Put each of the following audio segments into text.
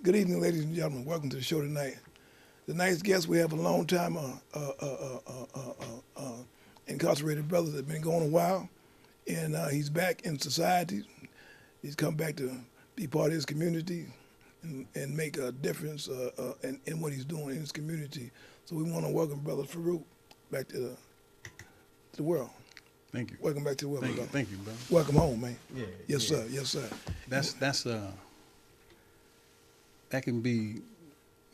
Good evening, ladies and gentlemen. Welcome to the show tonight. Tonight's guest, we have a long time incarcerated brother that's been going a while, and he's back in society. He's come back to be part of his community and make a difference in what he's doing in his community. So we want to welcome Brother Farouk back to the world. Thank you. Welcome back to the world, brother. Thank you, brother. Welcome home, man. Yeah. Yes, yeah. sir. Yes, sir. That can be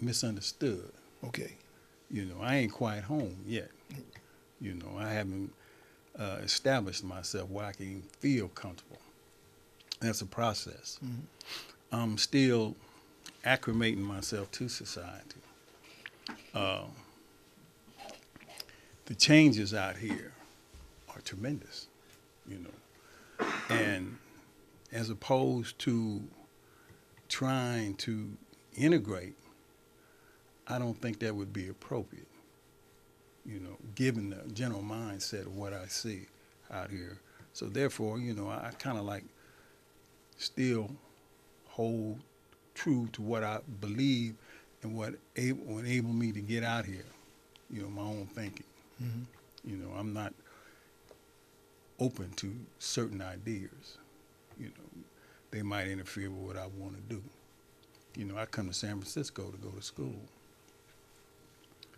misunderstood. Okay. You know, I ain't quite home yet. You know, I haven't established myself where I can feel comfortable. That's a process. Mm-hmm. I'm still acclimating myself to society. The changes out here are tremendous, you know. And as opposed to trying to integrate, I don't think that would be appropriate, you know, given the general mindset of what I see out here. So therefore, you know, I kind of like still hold true to what I believe and what enabled me to get out here, you know, my own thinking. Mm-hmm. You know, I'm not open to certain ideas. You know, they might interfere with what I want to do. You know, I come to San Francisco to go to school.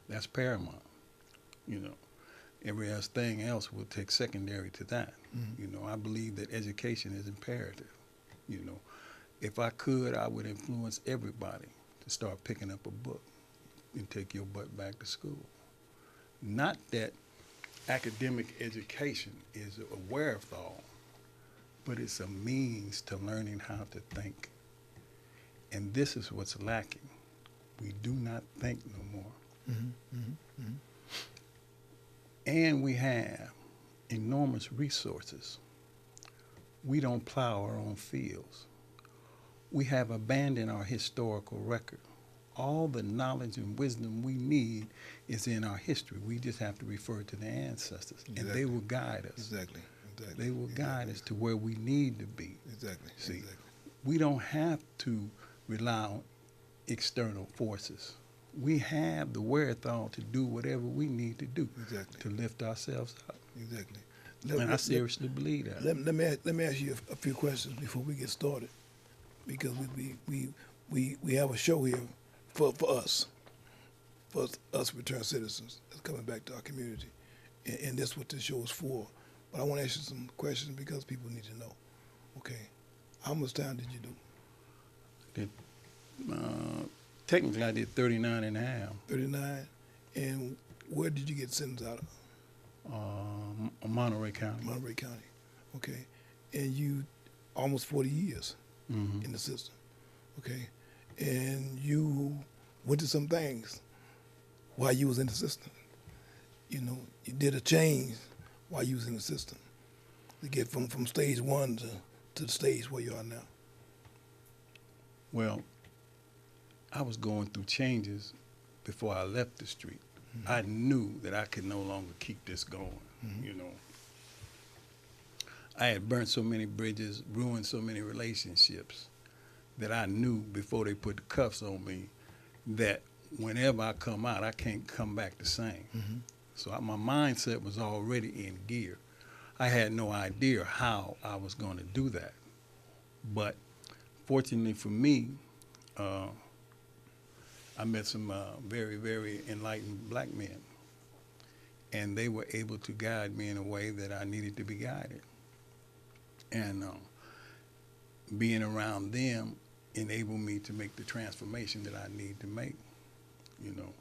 That's paramount. You know, every else thing else will take secondary to that. Mm-hmm. You know, I believe that education is imperative. You know, if I could, I would influence everybody to start picking up a book and take your butt back to school. Not that academic education is a wherewithal, but it's a means to learning how to think. And this is what's lacking. We do not think no more. Mm-hmm. Mm-hmm. Mm-hmm. And we have enormous resources. We don't plow our own fields. We have abandoned our historical record. All the knowledge and wisdom we need is in our history. We just have to refer to the ancestors, Exactly. and they will guide us. Exactly. They will guide us to where we need to be. Exactly. See, Exactly. we don't have to rely on external forces. We have the wherewithal to do whatever we need to do Exactly. to lift ourselves up. Exactly. And I seriously believe that. Let me ask you a few questions before we get started, because we have a show here for us returned citizens that's coming back to our community, and that's what this show is for. But I want to ask you some questions because people need to know. Okay, how much time did you do? Technically, I did 39 and a half. 39, and where did you get sentenced out of? Monterey County. Monterey County. Okay, and you almost 40 years Mm-hmm. in the system. Okay, and you went to some things while you was in the system. You know, you did a change while you was in the system to get from stage one to the stage where you are now. Well, I was going through changes before I left the street. Mm-hmm. I knew that I could no longer keep this going, Mm-hmm. you know. I had burnt so many bridges, ruined so many relationships that I knew before they put the cuffs on me that whenever I come out, I can't come back the same. Mm-hmm. So my mindset was already in gear. I had no idea how I was going to do that. But fortunately for me, I met some very, very enlightened black men. And they were able to guide me in a way that I needed to be guided. And being around them enabled me to make the transformation that I need to make, you know,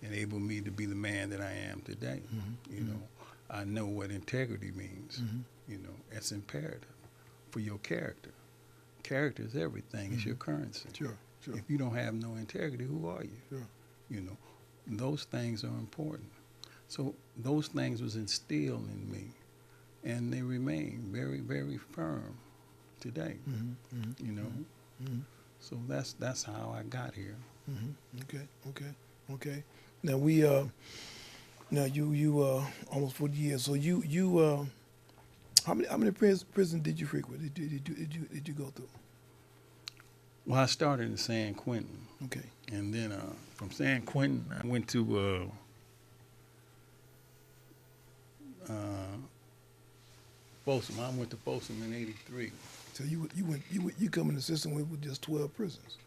enabled me to be the man that I am today. Mm-hmm. You know, I know what integrity means. Mm-hmm. You know, it's imperative for your character. Character is everything. It's your currency. Sure, sure. If you don't have no integrity, who are you? Sure. You know, those things are important. So those things was instilled in me, and they remain very, very firm today. Mm-hmm. Mm-hmm. You know, Mm-hmm. so that's how I got here. Mm-hmm. Okay. Now you almost 40 years. So you how many prisons did you frequent? Did you go through? Well, I started in San Quentin, Okay. and then from San Quentin, I went to Folsom. I went to Folsom in '83. So you come in the system with just 12 prisons.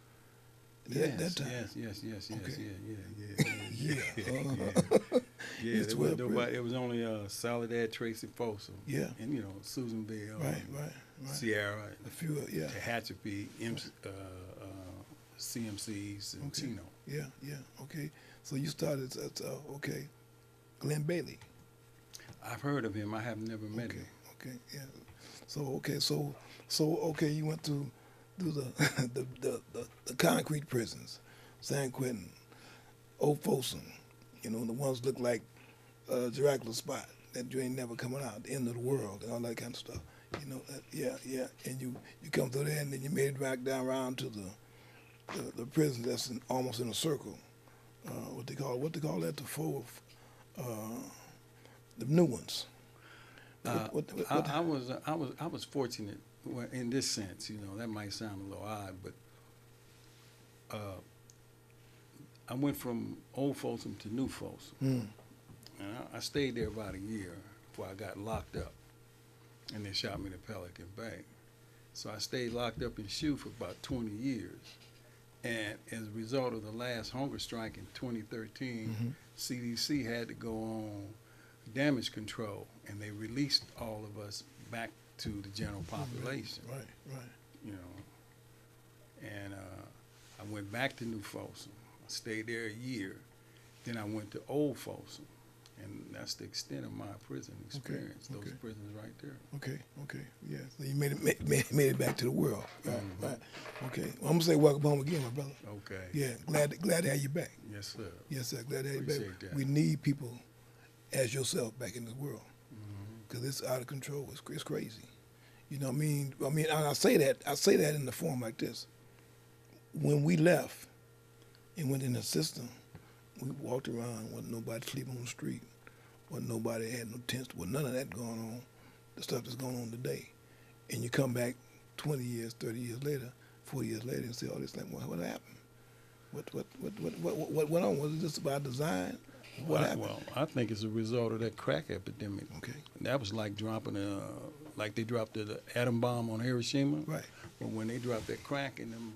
At that time. Yes, Okay. yeah. Yeah, It's there 12 was nobody. It was only Soledad, Tracy, Folsom. Yeah. And Susanville, Right. Sierra, A few, yeah. Tehachapi, CMCs, and Okay. Chino. Yeah. Okay. So you started at Glenn Bailey. I've heard of him. I have never met him. Okay. Yeah. So you went to do the concrete prisons, San Quentin, Old Folsom. The ones look like Dracula's spot that you ain't never coming out, the end of the world, and all that kind of stuff. Yeah. And you come through there, and then you made it back down around to the prison that's almost in a circle. What they call that? The four, the new ones. I was fortunate in this sense. That might sound a little odd, but I went from Old Folsom to New Folsom, and I stayed there about a year before I got locked up, and they shot me to Pelican Bay. So I stayed locked up in SHU for about 20 years, and as a result of the last hunger strike in 2013, CDC had to go on damage control, and they released all of us back to the general population. Right. And I went back to New Folsom. I stayed there a year. Then I went to Old Folsom, and that's the extent of my prison experience. Okay. Those prisons right there. Okay. Yeah. So you made it back to the world. Right. Okay. Well, I'm gonna say welcome home again, my brother. Okay. Yeah. Glad to have you back. Yes, sir. Yes, sir. Glad to have you back. Appreciate that. We need people as yourself back in this world, because it's out of control. It's crazy. You know what I mean? And I say that in the form like this. When we left and went in the system, we walked around, wasn't nobody sleeping on the street, wasn't nobody had no tents, was none of that going on, the stuff that's going on today. And you come back 20 years, 30 years later, 40 years later, and say, "Oh, this thing, what happened? What went on? Was it just about design? What happened?" Well, I think it's a result of that crack epidemic. Okay. That was like dropping like they dropped the atom bomb on Hiroshima. Right. But when they dropped that crack in them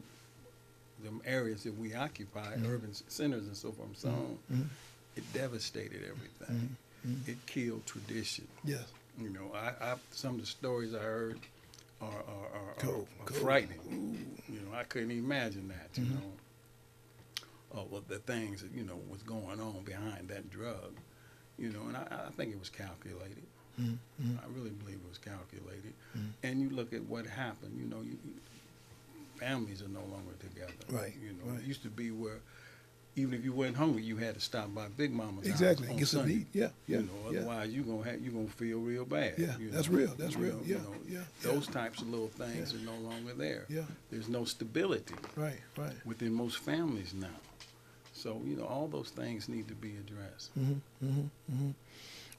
areas that we occupy, urban centers and so forth and so on, it devastated everything. It killed tradition. Yes. I some of the stories I heard are Cold. frightening. I couldn't imagine that. Well, the things that was going on behind that drug. And I think it was calculated. I really believe it was calculated. And you look at what happened. Families are no longer together. Right. It used to be where even if you weren't hungry, you had to stop by Big Mama's Exactly. house on Get some Sunday. to eat. Yeah. Otherwise you're gonna feel real bad. Yeah. That's real. That's real. Yeah. Those types of little things are no longer there. Yeah. There's no stability Right. within most families now. So all those things need to be addressed.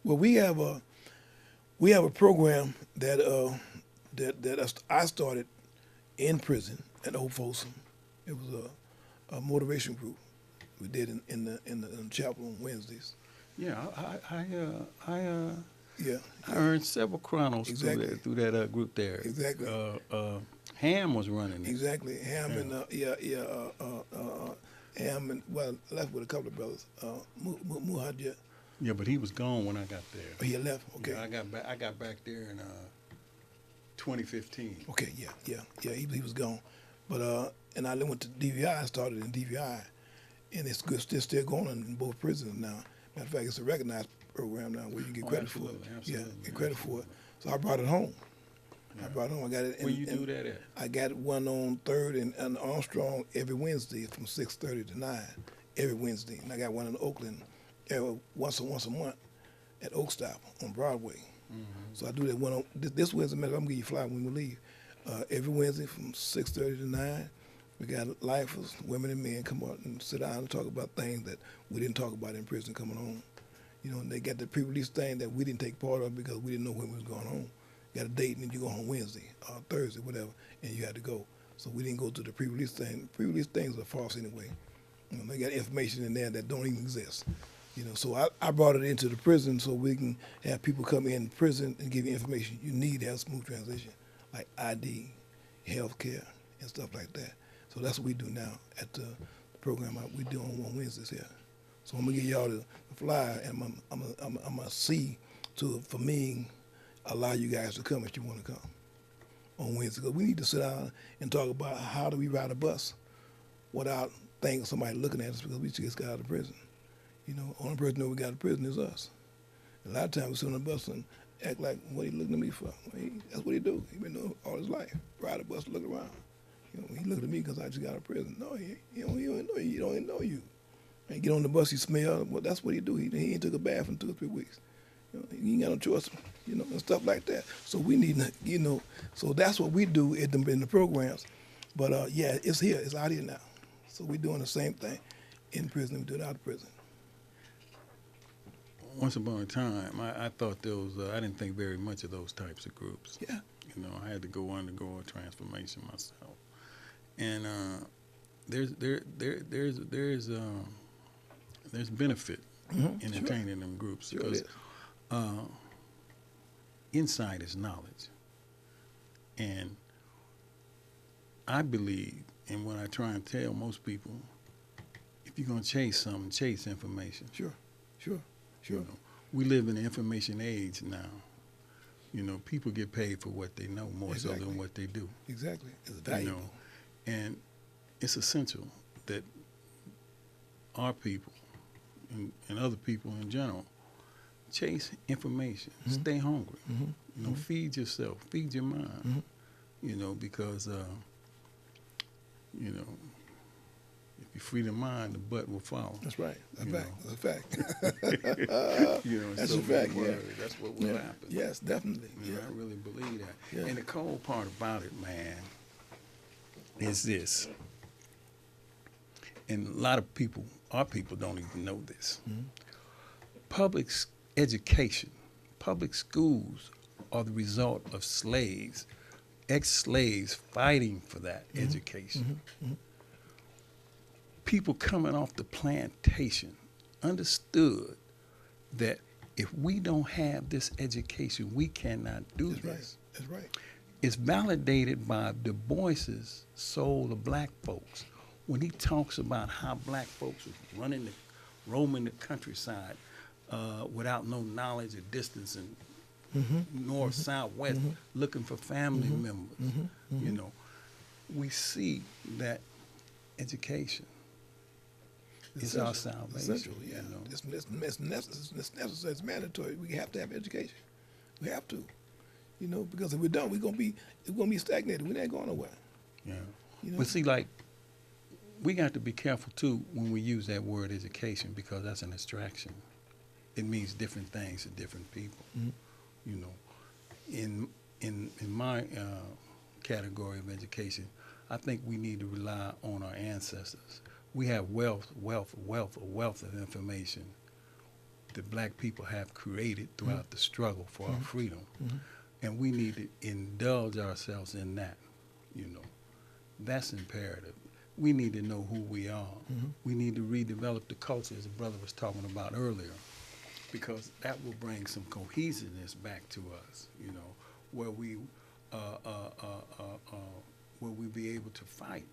Well, we have a program that I started in prison at Old Folsom. It was a motivation group we did in the chapel on Wednesdays. Yeah, Yeah. I earned several chronos Exactly. through that group there. Exactly. Ham was running it. Exactly. Ham and Ham and I left with a couple of brothers. Muhajir. Yeah, but he was gone when I got there. Oh, he left. Okay. Yeah, I got back there in 2015. Okay. Yeah. He was gone, but and I went to DVI. I started in DVI, and it's still going on in both prisons now. Matter of fact, it's a recognized program now where you get credit for it. Absolutely. Yeah, get credit for it. So I brought it home. Yeah. I brought it home. I got it. Where you do that at? I got one on 3rd and Armstrong every Wednesday from 6:30 to 9 every Wednesday, and I got one in Oakland once a month at Oakstop on Broadway. So I do that one on this Wednesday. I'm gonna give you a flyer when we leave. Every Wednesday from 6:30 to 9. We got lifers, women and men, come out and sit down and talk about things that we didn't talk about in prison coming home. And they got the pre-release thing that we didn't take part of because we didn't know when we was going home. You got a date and then you go home Wednesday or Thursday, whatever, and you had to go. So we didn't go to the pre-release thing. Pre-release things are false anyway. You know, they got information in there that don't even exist. You know, so I brought it into the prison so we can have people come in prison and give you information you need to have smooth transition, like ID, health care, and stuff like that. So that's what we do now at the program we do on Wednesdays here. So I'm gonna give y'all the flyer, and I'm gonna see to, for me, allow you guys to come if you want to come on Wednesday. Because we need to sit down and talk about how do we ride a bus without thinking somebody looking at us because we just got out of prison. You know, only person that we got out of prison is us. A lot of times we sit on the bus and act like, what he looking at me for? Well, that's what he do. He been doing all his life. Ride a bus, look around. You know, he looked at me because I just got out of prison. No, he don't even know you. He don't even know you. And get on the bus, he smell. Well, that's what he do. He ain't took a bath in 2 or 3 weeks. You know, he ain't got no choice, you know, and stuff like that. So we need to, you know, so that's what we do in the programs. But yeah, it's here. It's out here now. So we're doing the same thing in prison. We do it out of prison. Once upon a time, I thought there was, I didn't think very much of those types of groups. Yeah. You know, I had to go undergo a transformation myself. And there's benefit in attaining them groups because insight is knowledge. And I believe, and what I try and tell most people, if you're going to chase something, chase information. Sure. You know, we live in the information age now. You know, people get paid for what they know more so than what they do. Exactly. It's valuable. You know, and it's essential that our people and other people in general chase information, stay hungry, you know, feed yourself, feed your mind, you know, because, you know, if you free the mind, the butt will follow. That's right. That's a fact. You know, that's so a fact. Yeah. That's what will happen. Yes, definitely. You know, I really believe that. Yeah. And the cold part about it, man, is this. And a lot of people, our people, don't even know this. Public education, public schools are the result of slaves, ex-slaves fighting for that education. People coming off the plantation understood that if we don't have this education, we cannot do this. That's right. It's validated by Du Bois's Soul of Black Folks when he talks about how black folks was roaming the countryside without no knowledge of distance and north, south, west, looking for family members. You know, we see that education is our salvation. Essential, yeah. You know? It's necessary. It's mandatory. We have to have education. We have to. You know, because if we don't, we're gonna be stagnated. We're not going nowhere. Yeah. You know? But see, like, we got to be careful too when we use that word education because that's an abstraction. It means different things to different people. You know, in my category of education, I think we need to rely on our ancestors. We have wealth of information that black people have created throughout the struggle for our freedom. And we need to indulge ourselves in that, you know. That's imperative. We need to know who we are. We need to redevelop the culture, as the brother was talking about earlier, because that will bring some cohesiveness back to us, you know, where we be able to fight.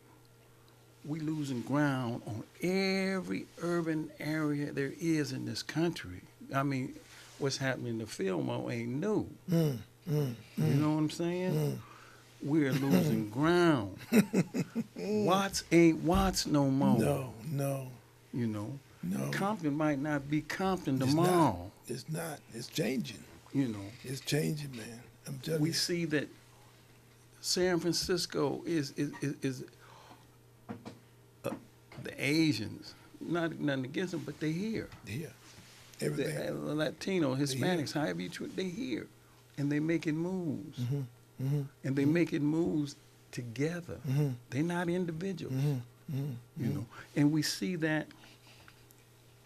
We losing ground on every urban area there is in this country. I mean, what's happening in the Fillmore ain't new. You know what I'm saying? We're losing ground. Watts ain't Watts no more. No. You know? No. Compton might not be Compton tomorrow. It's not. It's changing. You know? It's changing, man. I'm telling you. We see that San Francisco is the Asians, nothing against them, but they here. Yeah. Everything. The Latino, Hispanics, however you treat, they here. And they making moves. And they making moves together. They're not individuals. You know. And we see that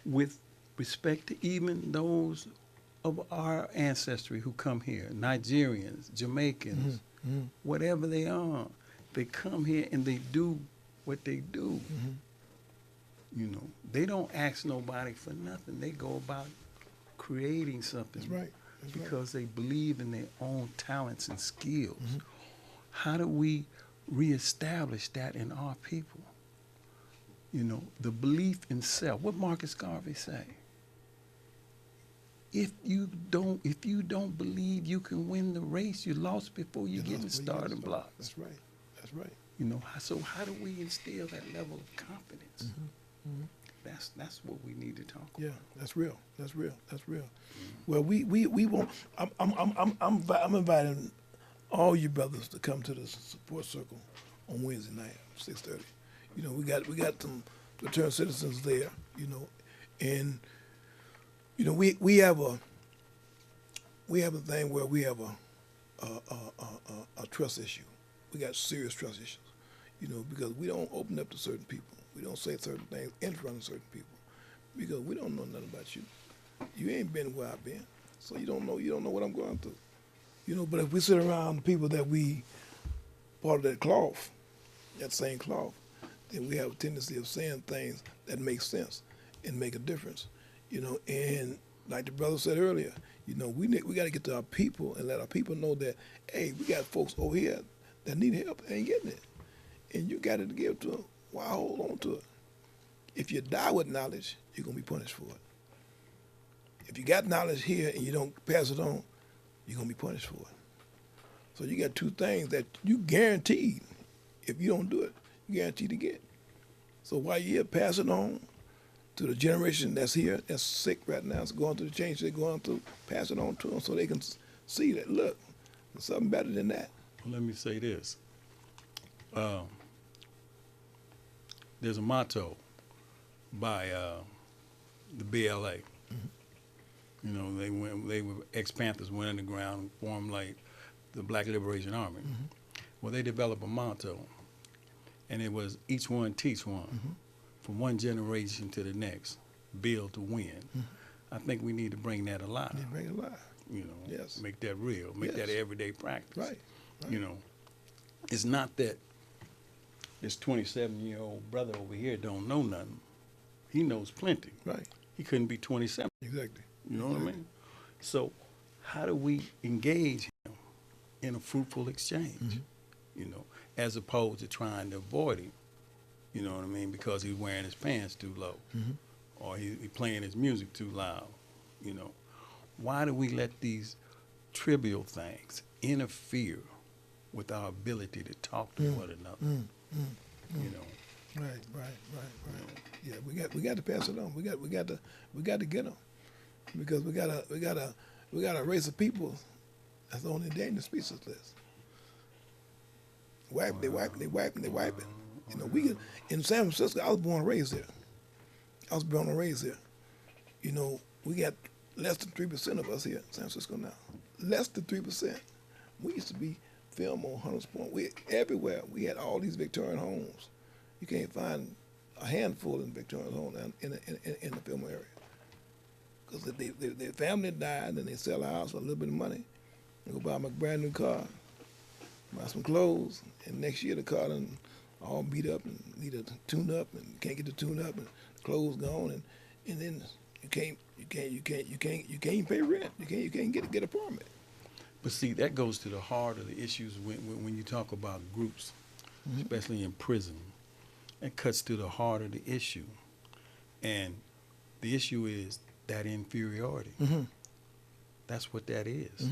with respect to even those of our ancestry who come here, Nigerians, Jamaicans, whatever they are, they come here and they do what they do. You know, they don't ask nobody for nothing. They go about creating something. That's right. Because they believe in their own talents and skills. How do we reestablish that in our people? You know, the belief in self. What Marcus Garvey say? If you don't believe you can win the race, you lost before you get in the starting blocks. That's right. That's right. You know, so how do we instill that level of confidence? That's what we need to talk about. Yeah, that's real. That's real. That's real. Well, we won't. I'm inviting all you brothers to come to the support circle on Wednesday night, 6:30. You know, we got some returned citizens there. You know, and you know we have a thing where we have a trust issue. We got serious trust issues. You know, because we don't open up to certain people. We don't say certain things in front of certain people because we don't know nothing about you. You ain't been where I've been, so you don't know what I'm going through. You know, but if we sit around the people that we part of that cloth, that same cloth, then we have a tendency of saying things that make sense and make a difference. You know, and like the brother said earlier, you know, we got to get to our people and let our people know that, hey, we got folks over here that need help and ain't getting it, and you got it to give to them. Why hold on to it? If you die with knowledge, you're going to be punished for it. If you got knowledge here and you don't pass it on, you're going to be punished for it. So you got two things that you guaranteed, if you don't do it, you guaranteed to get. So while you're here, pass it on to the generation that's here, that's sick right now, it's going through the change they're going through, pass it on to them so they can see that, look, there's something better than that. Well, let me say this. There's a motto by the BLA. You know, they were ex-Panthers, went underground and formed like the Black Liberation Army. Well, they developed a motto, and it was each one teach one, from one generation to the next, build to win. I think we need to bring that alive. Yeah, bring it alive. You know, Yes. make that real, make that everyday practice. Right. You know, it's not that this 27-year-old brother over here don't know nothing. He knows plenty. Right. He couldn't be 27. Exactly. You know what I mean? So how do we engage him in a fruitful exchange? You know, as opposed to trying to avoid him, you know what I mean, because he's wearing his pants too low or he playing his music too loud, you know. Why do we let these trivial things interfere with our ability to talk to one another? You know. Right. Yeah, we got to pass it on. We got to get them because we got a race of people that's on the endangered species list. They wipe it. You know, in San Francisco. I was born and raised there. You know, we got less than 3% of us here in San Francisco now. Less than 3%. We used to be filmed on Hunters Point. Everywhere. We had all these Victorian homes. You can't find a handful in Victorian homes in the film area. Because their family died and they sell a house for a little bit of money and go buy a brand new car, buy some clothes, and next year the car done all beat up and need a tune up and can't get the tune up and the clothes gone and then you can't even pay rent. You can't get an apartment. But see, that goes to the heart of the issues when you talk about groups, especially in prison. It cuts to the heart of the issue. And the issue is that inferiority. That's what that is.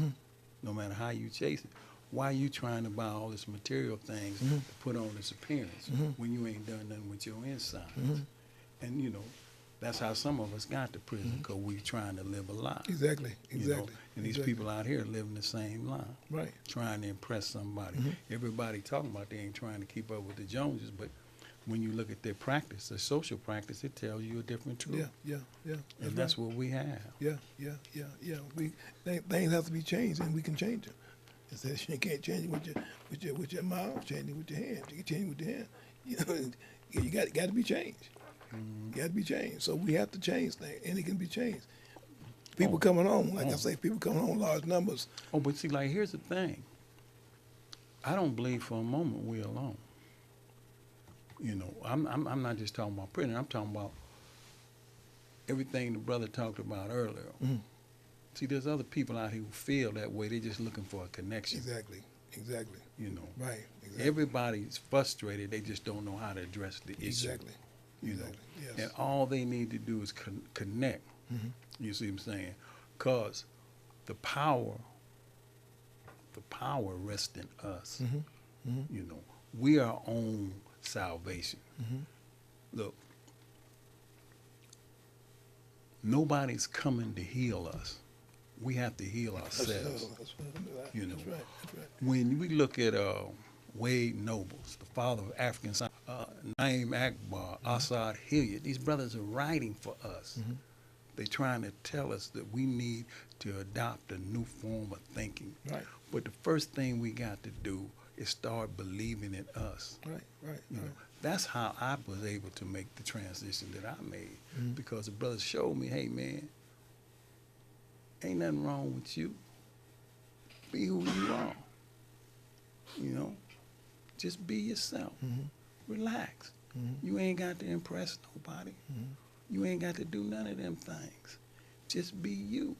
No matter how you chase it. Why are you trying to buy all this material things to put on this appearance when you ain't done nothing with your inside? And, you know, that's how some of us got to prison, because we trying to live a lie. Exactly. You know? And these people out here living the same lie. Right. Trying to impress somebody. Everybody talking about they ain't trying to keep up with the Joneses, but when you look at their practice, their social practice, it tells you a different truth. Yeah. And that's what we have. Yeah. Things have to be changed, and we can change them. It says you can't change it with your mouth, change it with your hand. You can change it with your hand. You know, you got to be changed. Got to be changed. So we have to change things, and it can be changed. People coming on, like I say, people coming on large numbers. Oh, but see, like, here's the thing. I don't believe for a moment we're alone. You know, I'm not just talking about prison. I'm talking about everything the brother talked about earlier. Mm-hmm. See, there's other people out here who feel that way. They're just looking for a connection. Exactly. You know, Right. Exactly. everybody's frustrated. They just don't know how to address the issue. Exactly. You know, Yes. and all they need to do is connect. Mm-hmm. You see what I'm saying? Because the power rests in us. Mm-hmm. Mm-hmm. You know, we are our own salvation. Mm-hmm. Look, nobody's coming to heal us. We have to heal ourselves. That's right. You know. That's right. When we look at Wade Nobles, the father of African science, Naim Akbar, Assad Hilliard, these brothers are writing for us. Mm-hmm. They're trying to tell us that we need to adopt a new form of thinking. Right. But the first thing we got to do is start believing in us. Right. You know, that's how I was able to make the transition that I made, Mm-hmm. because the brothers showed me, hey man, ain't nothing wrong with you. Be who you are. You know, just be yourself. Mm-hmm. Relax. Mm-hmm. You ain't got to impress nobody. Mm-hmm. You ain't got to do none of them things. Just be you.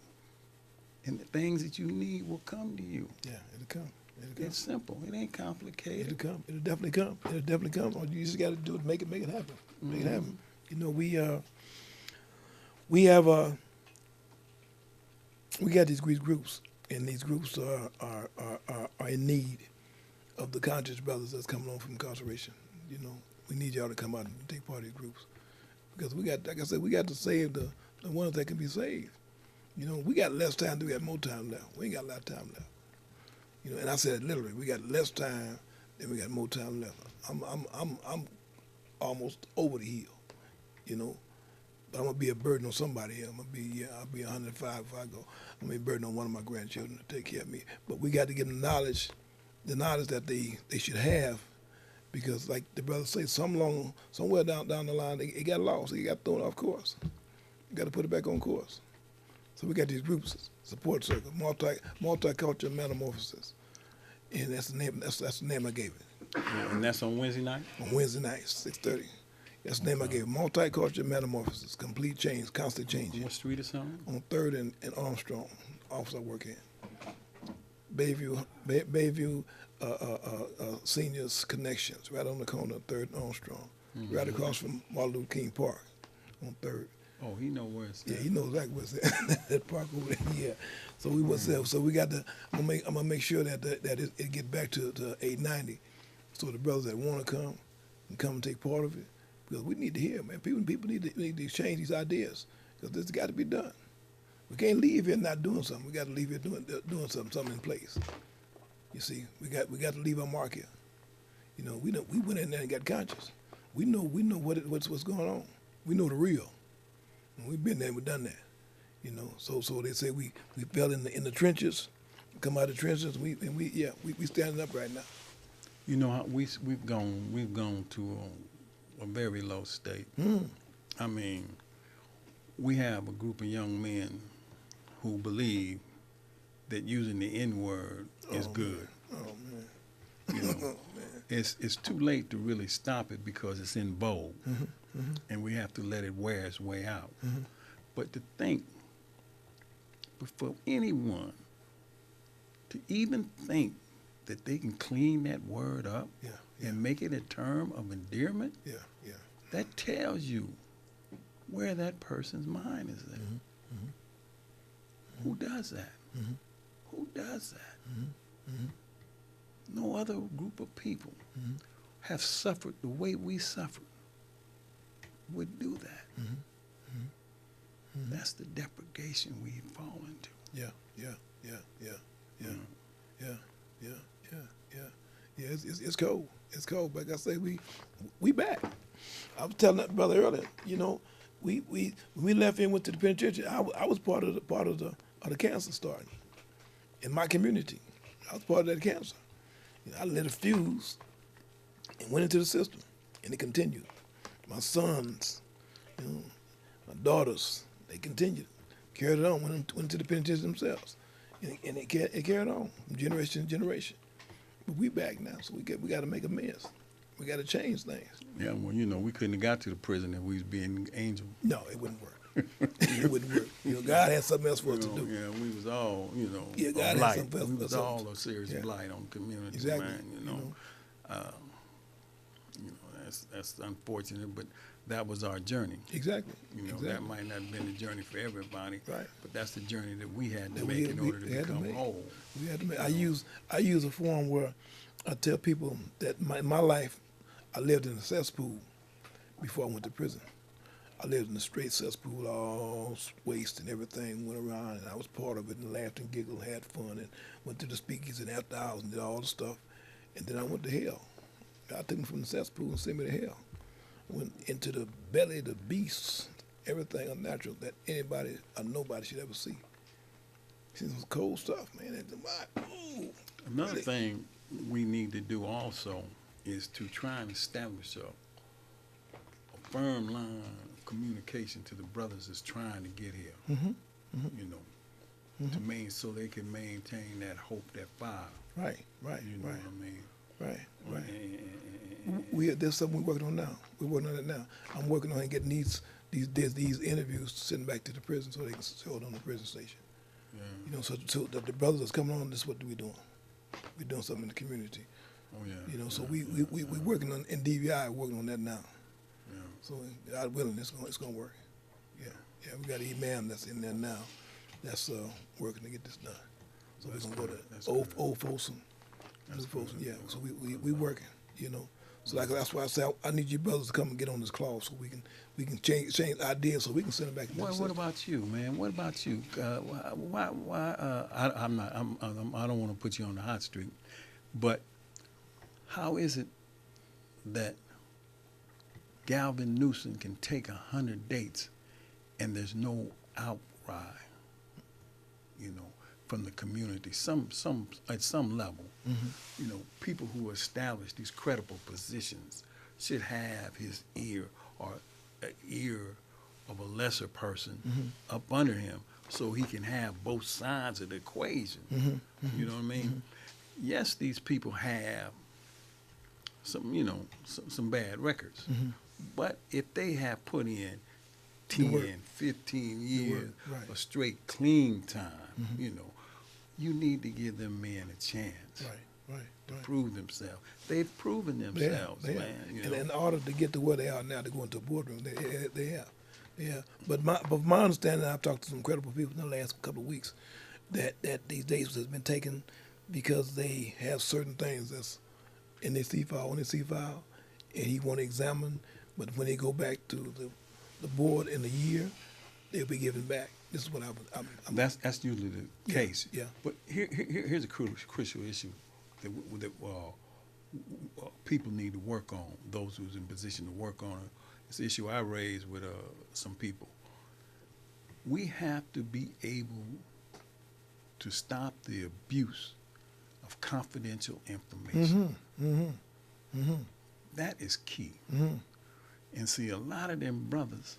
And the things that you need will come to you. Yeah, it'll come. It's simple. It ain't complicated. It'll come. It'll definitely come. It'll definitely come. All you just got to do is make it happen. Make it happen. You know, we got these groups, and these groups are in need of the conscious brothers that's coming on from incarceration. You know, we need y'all to come out and take part of these groups, because we got, like I said, we got to save the ones that can be saved. You know, we got less time, we got more time left. We ain't got a lot of time left. You know, and I said it literally, we got less time than we got more time left. I'm almost over the hill, you know. But I'm gonna be a burden on somebody here. I'll be 105 if I go. I'm gonna be a burden on one of my grandchildren to take care of me. But we got to give them knowledge that they should have, because like the brothers say, somewhere down the line, it got lost. It got thrown off course. You got to put it back on course. So we got these groups, support circle, multicultural metamorphosis, and that's the name. That's the name I gave it. Yeah, and that's on Wednesday night? On Wednesday nights, 6:30. That's the name I gave it. Multicultural metamorphosis, complete change, constant change. What street is on? On 3rd and Armstrong, office I work in. Bayview Seniors Connections, right on the corner of 3rd and Armstrong, right across from Martin Luther King Park on 3rd. Oh, he know where it's at. Yeah, he knows exactly what's at. That park over there. Yeah. So we was there. So we got to. I'm gonna make sure that it get back to 890, so the brothers that want to come and come and take part of it, because we need to hear, man. People need to exchange these ideas, because this got to be done. We can't leave here not doing something. We got to leave here doing something in place. You see, we got to leave our mark here. You know, we went in there and got conscious. We know what's going on. We know the real. And we've been there, we've done that, you know. So they say we fell in the trenches, come out of the trenches. We standing up right now. You know, we've gone to a very low state. I mean, we have a group of young men who believe that using the N-word is good. Man. Oh man. You know, Man. it's too late to really stop it, because it's in vogue. And we have to let it wear its way out. But to think, for anyone to even think that they can clean that word up and make it a term of endearment, that tells you where that person's mind is at. Who does that? Who does that? No other group of people have suffered the way we suffered would do that. That's the depredation we fall into. Yeah. It's cold. It's cold. But like I say, we back. I was telling that brother earlier. You know, we left here and went to the penitentiary. I was part of the cancer starting in my community. I was part of that cancer. You know, I lit a fuse and went into the system, and it continued. My sons, you know, my daughters, they continued, carried it on, went to the penitentiary themselves, and it carried on from generation to generation. But we back now, so we got to make amends. We got to change things. Yeah, well, you know, we couldn't have got to the prison if we was being angel. No, it wouldn't work. It wouldn't work. You know, God had something else for us to do. Yeah, we was all, you know, Yeah, God a had blight. something else We for was us. all a serious Yeah. blight on the community, Exactly. man. You know, that's unfortunate, but that was our journey. Exactly. You know, exactly. that might not have been the journey for everybody, Right. but that's the journey that we had to That make in order to had to become make. whole. We had to make. I use a form where I tell people that my life, I lived in a cesspool before I went to prison. I lived in a straight cesspool, all waste and everything went around, and I was part of it and laughed and giggled, had fun, and went to the speakeasy and after hours and did all the stuff. And then I went to hell. God took me from the cesspool and sent me to hell. Went into the belly of the beasts, everything unnatural that anybody or nobody should ever see. See some cold stuff, man. Ooh, Another really. thing we need to do also is to try and establish a firm line of communication to the brothers that's trying to get here. You know, to so they can maintain that hope, that fire. Right. You know right. what I mean? Right. There's something we're working on now. We're working on it now. I'm working on getting these interviews sent back to the prison so they can show it on the prison station. Yeah. You know, so the brothers that's coming on, this is what we're doing. We're doing something in the community. Oh yeah. You know, so yeah, we working on in DVI, working on that now. Yeah. So God willing, it's gonna work. Yeah. We got an imam that's in there now, that's working to get this done. So we're gonna go to old Folsom. New Folsom, yeah. So we working, you know. So that's why I say I need you brothers to come and get on this cloth so we can change ideas so we can send it back. What about you, man? What about you? Why? I don't want to put you on the hot streak, but how is it that Galvin Newson can take 100 dates and there's no outcry, you know, from the community? Some at some level, you know, people who establish these credible positions should have his ear or an ear of a lesser person up under him so he can have both sides of the equation. You know what I mean? Yes, these people have some, you know, some bad records. But if they have put in 10, 15 years right. of straight clean time, you know, you need to give them men a chance to prove themselves. They've proven themselves, they man. have. You And know? in order to get to where they are now, to go into a boardroom, they have. Yeah. But my understanding, I've talked to some credible people in the last couple of weeks, that these dates has been taken because they have certain things that's in their C-file, and he want to examine. But when they go back to the board in a year, they'll be given back. This is what I'm That's usually the case. Yeah. But here's a crucial issue that people need to work on, those who's in position to work on it. It's an issue I raised with some people. We have to be able to stop the abuse of confidential information. That is key. And see, a lot of them brothers,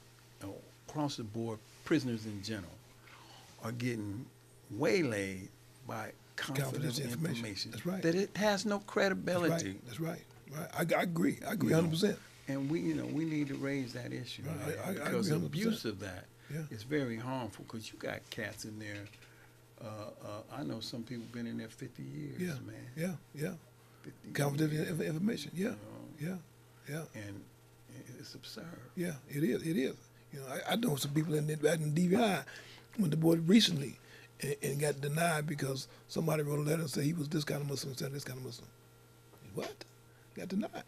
across the board, prisoners in general, are getting waylaid by confidential information. That's right. That it has no credibility. That's right. I agree. I agree 100%. And we need to raise that issue, Right. man, I because agree 100%. abuse of that Yeah. is very harmful. Because you got cats in there. I know some people been in there 50 years, man. Yeah. 50 Confidential years, information. Yeah. you know, Yeah. and it's absurd. Yeah. It is. You know, I know some people back in DVI went to board recently and got denied because somebody wrote a letter and said he was this kind of Muslim, said this kind of Muslim. What? Got denied.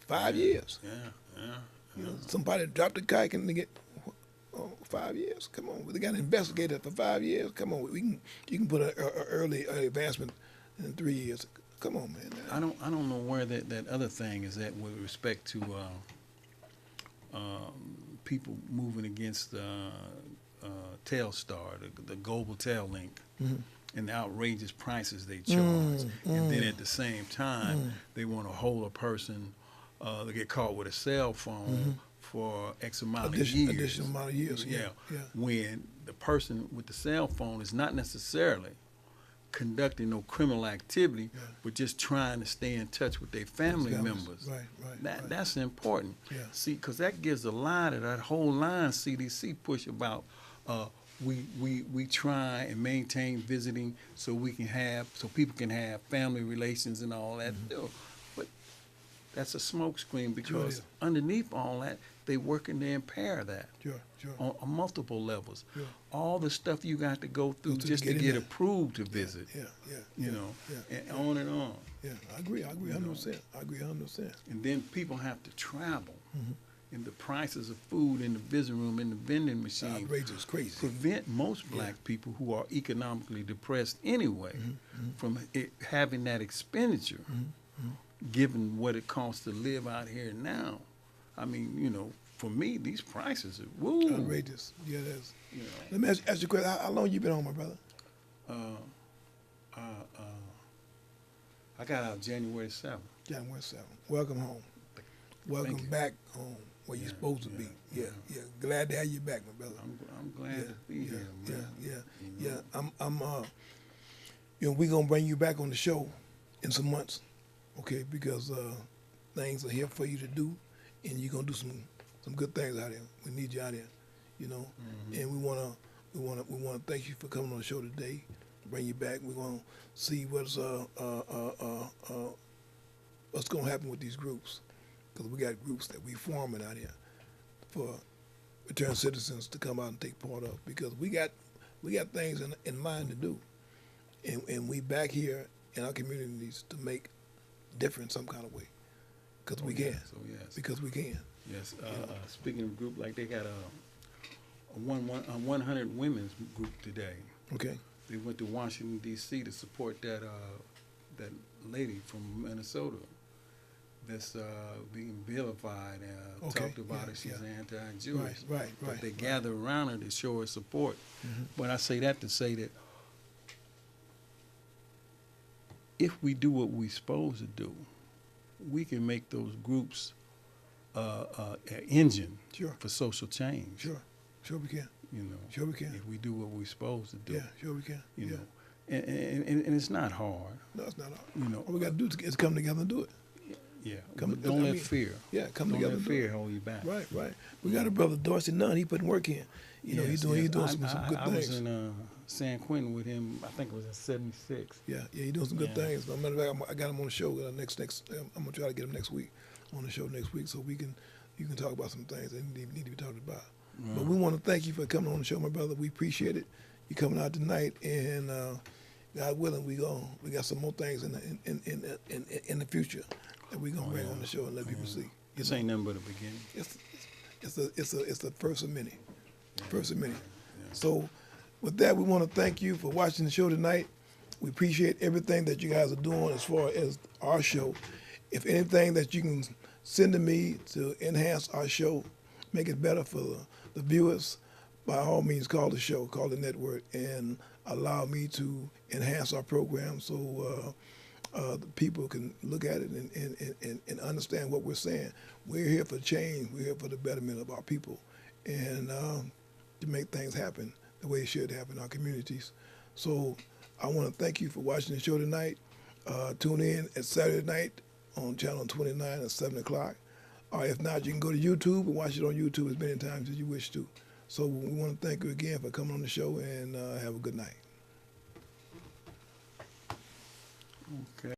5 years. Yeah. You know, somebody dropped a kike and they get 5 years. Come on, they got to investigate it for 5 years. Come on, you can put an early advancement in 3 years. Come on, man. I don't know where that other thing is at with respect to people moving against Telstar, the global tail link, and the outrageous prices they charge, and then at the same time they want to hold a person to get caught with a cell phone for X amount of years. Additional amount of years. Yeah. When the person with the cell phone is not necessarily conducting no criminal activity, Yeah. but just trying to stay in touch with their family members. Right, right, right. That's important. Yeah. See, because that gives a line of that whole line CDC push about we try and maintain visiting so people can have family relations and all that. But that's a smokescreen because is. underneath all that, they working to impair that Sure, sure. on multiple levels. Sure. All the stuff you got to go through to just get to in get there. approved to visit. Yeah, yeah. You yeah, know, yeah, and on and on. yeah. I agree 100%. I agree 100%. And then people have to travel. Mm-hmm. And the prices of food in the visiting room, in the vending machine, Outrageous, crazy. prevent most black people who are economically depressed anyway from having that expenditure, given what it costs to live out here now. I mean, you know, for me, these prices are woo. Outrageous. Yeah, it is. You know, Let me ask you a question. How long you been home, my brother? I got out January 7th. January 7th. Welcome home. Welcome you. back home where you're supposed to be. Yeah, yeah. Glad to have you back, my brother. I'm glad to be here, man. Yeah. I'm you know, we're gonna bring you back on the show in some months, okay? Because things are here for you to do, and you're gonna do some good things out here. We need you out here, you know. And we wanna thank you for coming on the show today. Bring you back. We're gonna see what's gonna happen with these groups, because we got groups that we forming out here for returned citizens to come out and take part of, because we got things in mind to do, and we back here in our communities to make difference some kind of way, because we can. So yes. Because we can. Yes. Speaking of group, like they got a 100 women's group today. Okay. They went to Washington D.C. to support that lady from Minnesota that's being vilified. Okay, Talked about her. She's anti-Jewish. Right. But they gather around her to show her support. But I say that to say that if we do what we're supposed to do, we can make those groups an engine Sure. for social change. Sure we can. You know, Sure we can. if we do what we're supposed to do. Yeah, sure we can. You Yeah. know, and it's not hard. No, it's not hard. You know, All we got to do is come together and do it. yeah. Come- But don't I let mean, fear. Yeah, come Don't together let and do it. fear hold you back. Right. We got a brother, Dorsey Nunn. He putting work in. You know, Yes, he's doing yes. some good I things. was in San Quentin with him. I think it was in '76. Yeah, he's doing some good Yeah. things. As a matter of fact, I got him on the show next. I'm gonna try to get him next week on the show next week, so you can talk about some things that need to be talked about. But we want to thank you for coming on the show, my brother. We appreciate it. You coming out tonight, and God willing, we got some more things in the future that we gonna bring on the show and let people see. This ain't nothing but a beginning. It's the first of many. First of many. So with that, we want to thank you for watching the show tonight. We appreciate everything that you guys are doing as far as our show. If anything that you can send to me to enhance our show, make it better for the viewers, by all means call the show, call the network, and allow me to enhance our program so the people can look at it and understand what we're saying. We're here for change. We're here for the betterment of our people, and to make things happen the way it should happen in our communities. So I want to thank you for watching the show tonight. Tune in at Saturday night on channel 29 at 7 o'clock. Or if not, you can go to YouTube and watch it on YouTube as many times as you wish to. So we want to thank you again for coming on the show, and have a good night. Okay.